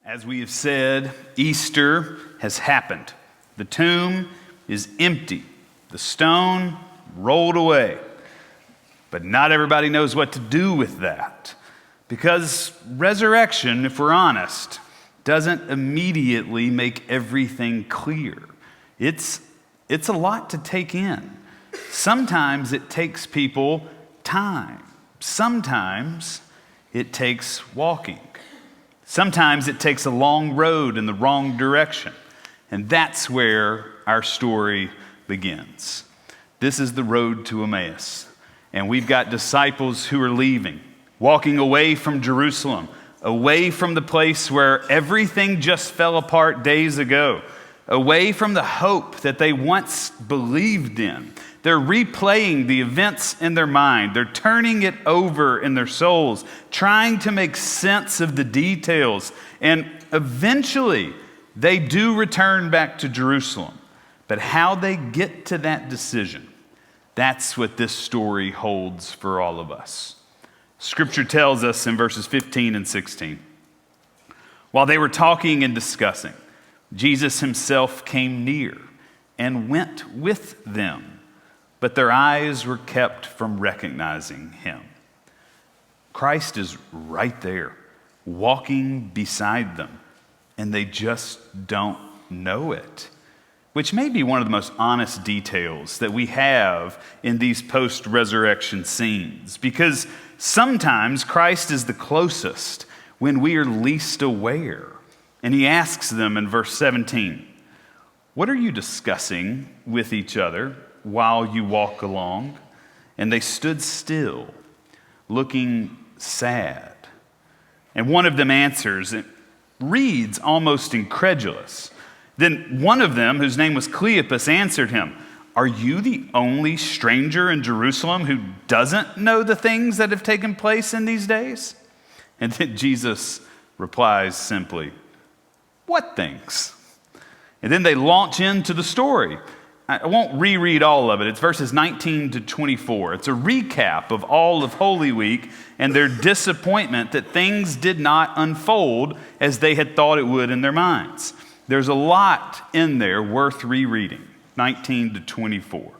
As we have said, Easter has happened. The tomb is empty. The stone rolled away. But not everybody knows what to do with that. Because resurrection, if we're honest, doesn't immediately make everything clear. It's a lot to take in. Sometimes it takes people time. Sometimes it takes walking. Sometimes it takes a long road in the wrong direction. And that's where our story begins. This is the road to Emmaus. And we've got disciples who are leaving, walking away from Jerusalem, away from the place where everything just fell apart days ago, away from the hope that they once believed in. They're replaying the events in their mind. They're turning it over in their souls, trying to make sense of the details. And eventually, they do return back to Jerusalem. But how they get to that decision, that's what this story holds for all of us. Scripture tells us in verses 15 and 16, while they were talking and discussing, Jesus himself came near and went with them. But their eyes were kept from recognizing him. Christ is right there, walking beside them, and they just don't know it, which may be one of the most honest details that we have in these post-resurrection scenes, because sometimes Christ is the closest when we are least aware. And he asks them in verse 17, "What are you discussing with each other while you walk along?" And they stood still, looking sad. And one of them answers, it reads almost incredulous. Then one of them, whose name was Cleopas, answered him, "Are you the only stranger in Jerusalem who doesn't know the things that have taken place in these days?" And then Jesus replies simply, "What things?" And then they launch into the story. I won't reread all of it. It's verses 19 to 24. It's a recap of all of Holy Week and their disappointment that things did not unfold as they had thought it would in their minds. There's a lot in there worth rereading, 19 to 24.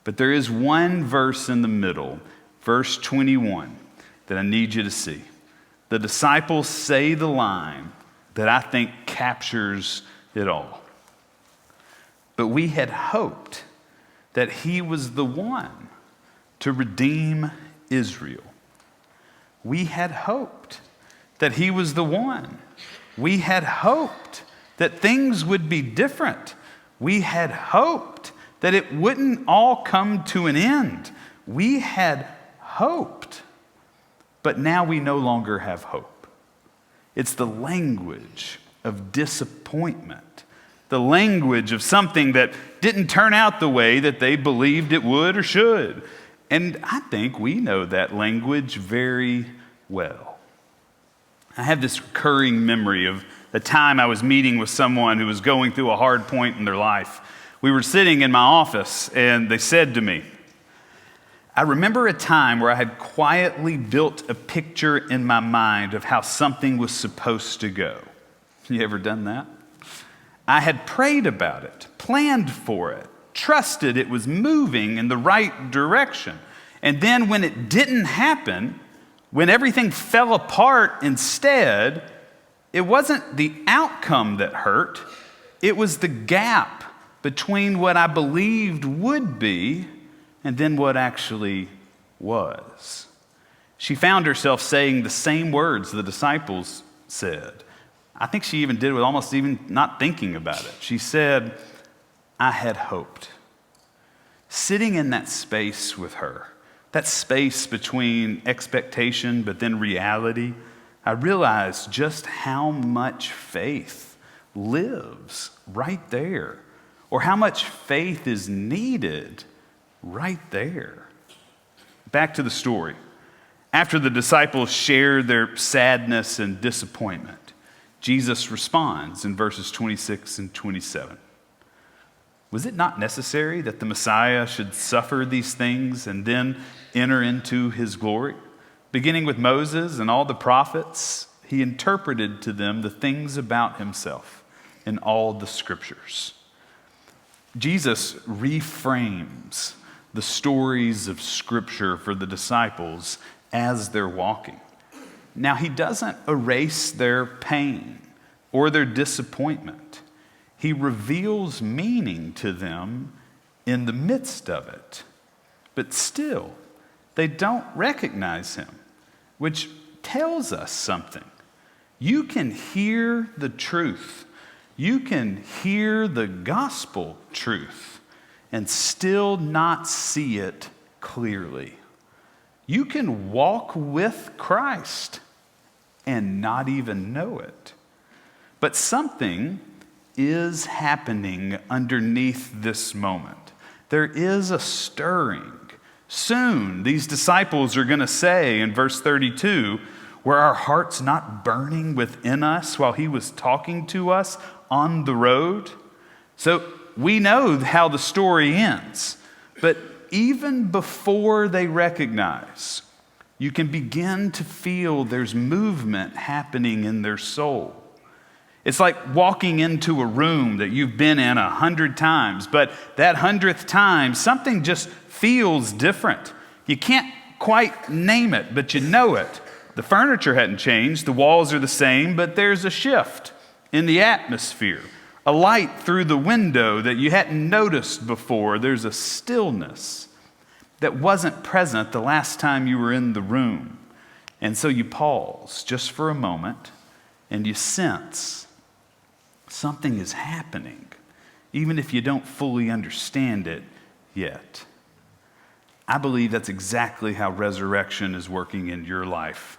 But there is one verse in the middle, verse 21, that I need you to see. The disciples say the line that I think captures it all. "But we had hoped that he was the one to redeem Israel." We had hoped that he was the one. We had hoped that things would be different. We had hoped that it wouldn't all come to an end. We had hoped. But now we no longer have hope. It's the language of disappointment. The language of something that didn't turn out the way that they believed it would or should. And I think we know that language very well. I have this recurring memory of a time I was meeting with someone who was going through a hard point in their life. We were sitting in my office and they said to me, "I remember a time where I had quietly built a picture in my mind of how something was supposed to go." You ever done that? "I had prayed about it, planned for it, trusted it was moving in the right direction. And then when it didn't happen, when everything fell apart instead, it wasn't the outcome that hurt. It was the gap between what I believed would be and then what actually was." She found herself saying the same words the disciples said. I think she even did it with almost even not thinking about it. She said, "I had hoped." Sitting in that space with her, that space between expectation but then reality, I realized just how much faith lives right there, or how much faith is needed right there. Back to the story. After the disciples share their sadness and disappointment, Jesus responds in verses 26 and 27. "Was it not necessary that the Messiah should suffer these things and then enter into his glory, beginning with Moses and all the prophets?" he interpreted to them the things about himself in all the scriptures. Jesus reframes the stories of Scripture for the disciples as they're walking. Now, he doesn't erase their pain or their disappointment. He reveals meaning to them in the midst of it. But still, they don't recognize him, which tells us something. You can hear the truth. You can hear the gospel truth and still not see it clearly. You can walk with Christ and not even know it. But something is happening underneath this moment. There is a stirring. Soon, these disciples are going to say in verse 32, were our hearts not burning within us while he was talking to us on the road? So we know how the story ends, but even before they recognize, you can begin to feel there's movement happening in their soul. It's like walking into a room that you've been in 100 times, but that 100th time, something just feels different. You can't quite name it, but you know it. The furniture hadn't changed, the walls are the same, but there's a shift in the atmosphere. A light through the window that you hadn't noticed before. There's a stillness that wasn't present the last time you were in the room. And so you pause just for a moment and you sense something is happening, even if you don't fully understand it yet. I believe that's exactly how resurrection is working in your life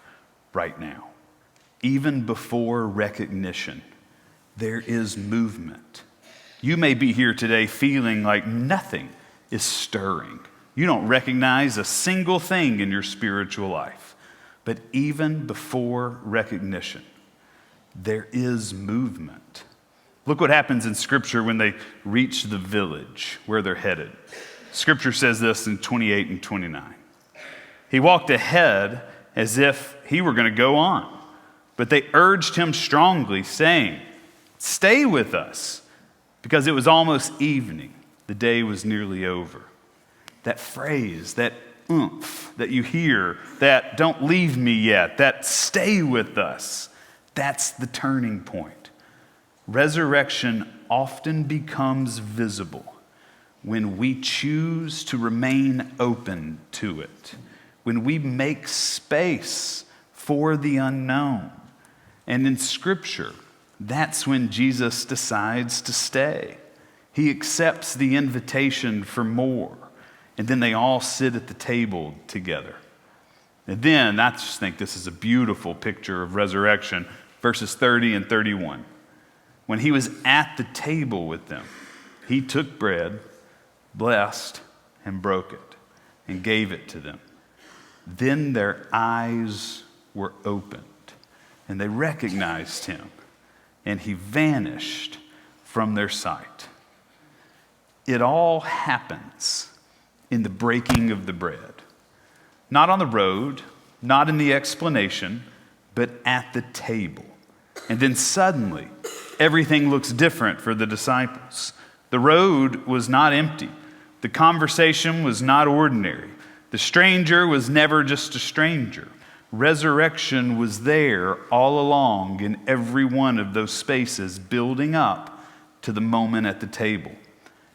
right now. Even before recognition, there is movement. You may be here today feeling like nothing is stirring. You don't recognize a single thing in your spiritual life. But even before recognition, there is movement. Look what happens in Scripture when they reach the village where they're headed. Scripture says this in 28 and 29. He walked ahead as if he were going to go on, but they urged him strongly, saying, "Stay with us," because it was almost evening. The day was nearly over. That phrase, that oomph that you hear, that "don't leave me yet," that "stay with us," that's the turning point. Resurrection often becomes visible when we choose to remain open to it, when we make space for the unknown. And in Scripture, that's when Jesus decides to stay. He accepts the invitation for more, and then they all sit at the table together. And then, I just think this is a beautiful picture of resurrection, verses 30 and 31. When he was at the table with them, he took bread, blessed, and broke it, and gave it to them. Then their eyes were opened, and they recognized him, and he vanished from their sight. It all happens in the breaking of the bread. Not on the road, not in the explanation, but at the table. And then suddenly, everything looks different for the disciples. The road was not empty. The conversation was not ordinary. The stranger was never just a stranger. Resurrection was there all along in every one of those spaces, building up to the moment at the table.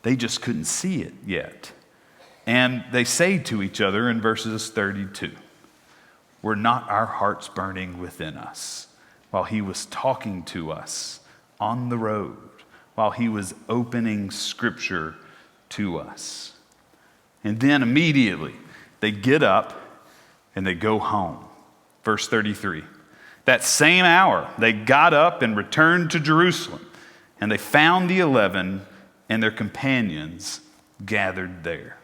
They just couldn't see it yet. And they say to each other in verses 32, "Were not our hearts burning within us while he was talking to us on the road, while he was opening Scripture to us?" And then immediately they get up and they go home. Verse 33, that same hour they got up and returned to Jerusalem, and they found the 11 and their companions gathered there.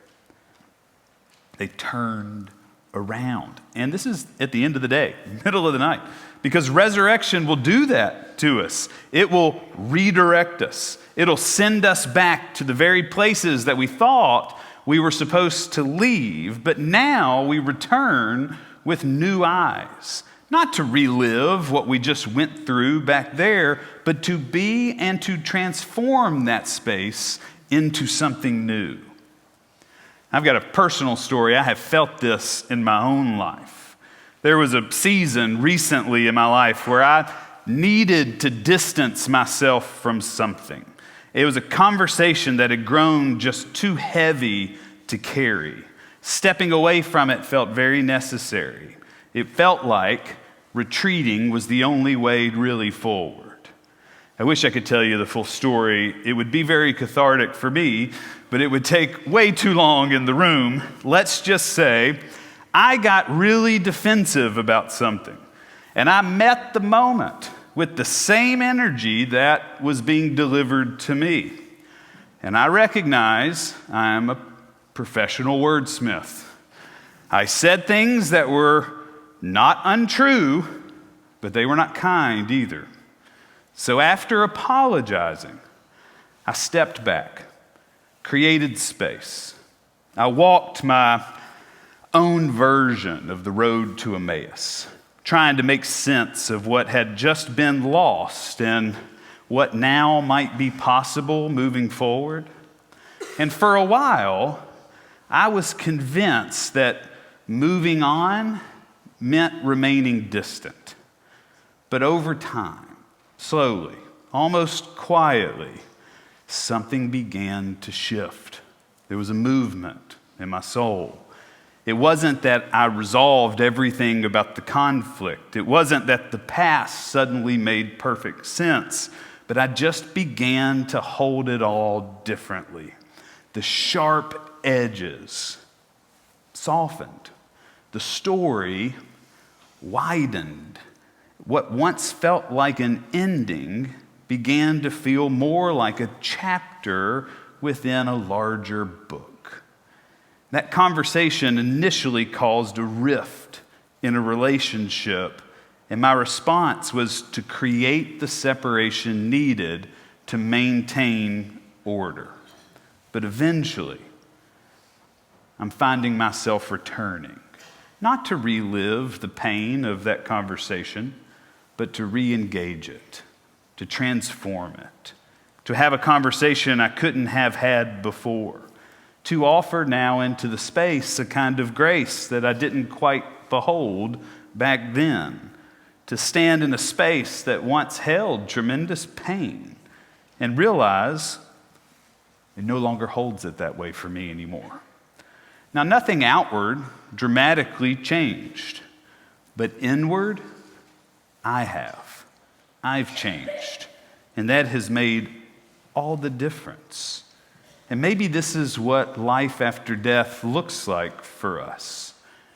They turned around. And this is at the end of the day, middle of the night, because resurrection will do that to us. It will redirect us. It'll send us back to the very places that we thought we were supposed to leave, but now we return with new eyes. Not to relive what we just went through back there, but to be and to transform that space into something new. I've got a personal story. I have felt this in my own life. There was a season recently in my life where I needed to distance myself from something. It was a conversation that had grown just too heavy to carry. Stepping away from it felt very necessary. It felt like retreating was the only way really forward. I wish I could tell you the full story. It would be very cathartic for me, but it would take way too long in the room. Let's just say I got really defensive about something, and I met the moment with the same energy that was being delivered to me. And I recognize I'm a professional wordsmith. I said things that were not untrue, but they were not kind either. So after apologizing, I stepped back, created space. I walked my own version of the road to Emmaus, trying to make sense of what had just been lost and what now might be possible moving forward. And for a while, I was convinced that moving on meant remaining distant. But over time, slowly, almost quietly, something began to shift. There was a movement in my soul. It wasn't that I resolved everything about the conflict. It wasn't that the past suddenly made perfect sense, but I just began to hold it all differently. The sharp edges softened. The story widened. What once felt like an ending began to feel more like a chapter within a larger book. That conversation initially caused a rift in a relationship, and my response was to create the separation needed to maintain order. But eventually, I'm finding myself returning, not to relive the pain of that conversation, but to re-engage it, to transform it, to have a conversation I couldn't have had before, to offer now into the space a kind of grace that I didn't quite behold back then, to stand in a space that once held tremendous pain and realize it no longer holds it that way for me anymore. Now, nothing outward dramatically changed, but inward, I've changed, and that has made all the difference. And maybe this is what life after death looks like for us.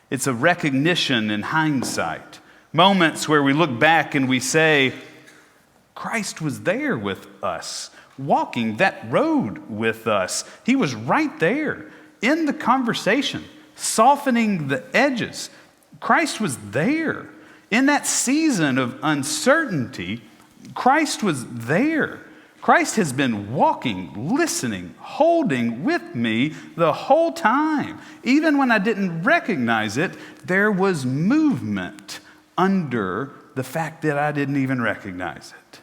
It's a recognition in hindsight, moments where we look back and we say, Christ was there with us, walking that road with us. He was right there in the conversation, softening the edges. Christ was there. In that season of uncertainty, Christ was there. Christ has been walking, listening, holding with me the whole time. Even when I didn't recognize it, there was movement under the fact that I didn't even recognize it.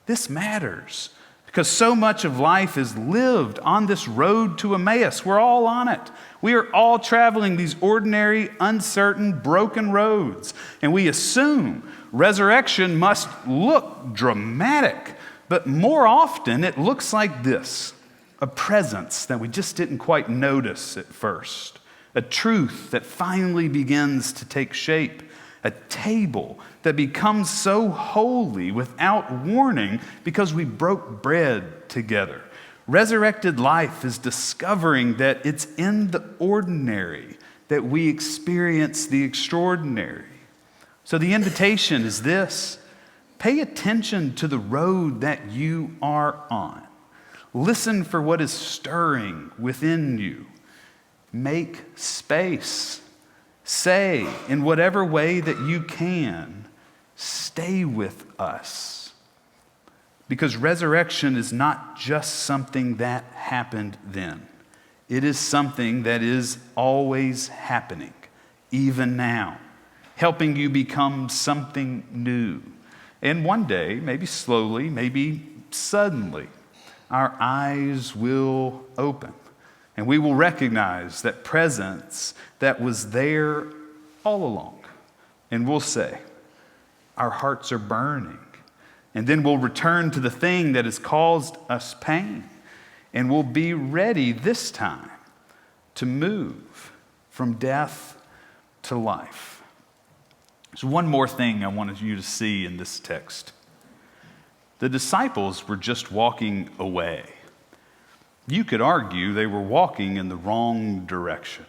This matters because so much of life is lived on this road to Emmaus. We're all on it. We are all traveling these ordinary, uncertain, broken roads. And we assume resurrection must look dramatic. But more often, it looks like this: a presence that we just didn't quite notice at first, a truth that finally begins to take shape, a table that becomes so holy without warning because we broke bread together. Resurrected life is discovering that it's in the ordinary that we experience the extraordinary. So the invitation is this: pay attention to the road that you are on. Listen for what is stirring within you. Make space. Say, in whatever way that you can, stay with us. Because resurrection is not just something that happened then. It is something that is always happening, even now. helping you become something new. And one day, maybe slowly, maybe suddenly, our eyes will open and we will recognize that presence that was there all along. And we'll say, our hearts are burning. And then we'll return to the thing that has caused us pain. And we'll be ready this time to move from death to life. There's one more thing I wanted you to see in this text. The disciples were just walking away. You could argue they were walking in the wrong direction.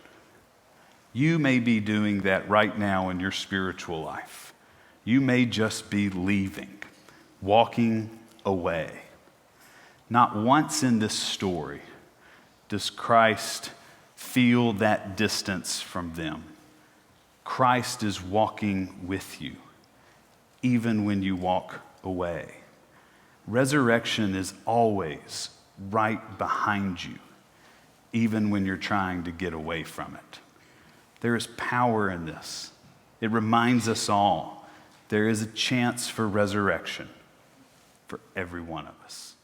You may be doing that right now in your spiritual life. You may just be leaving, walking away. Not once in this story does Christ feel that distance from them. Christ is walking with you, even when you walk away. Resurrection is always right behind you, even when you're trying to get away from it. There is power in this. It reminds us all there is a chance for resurrection for every one of us.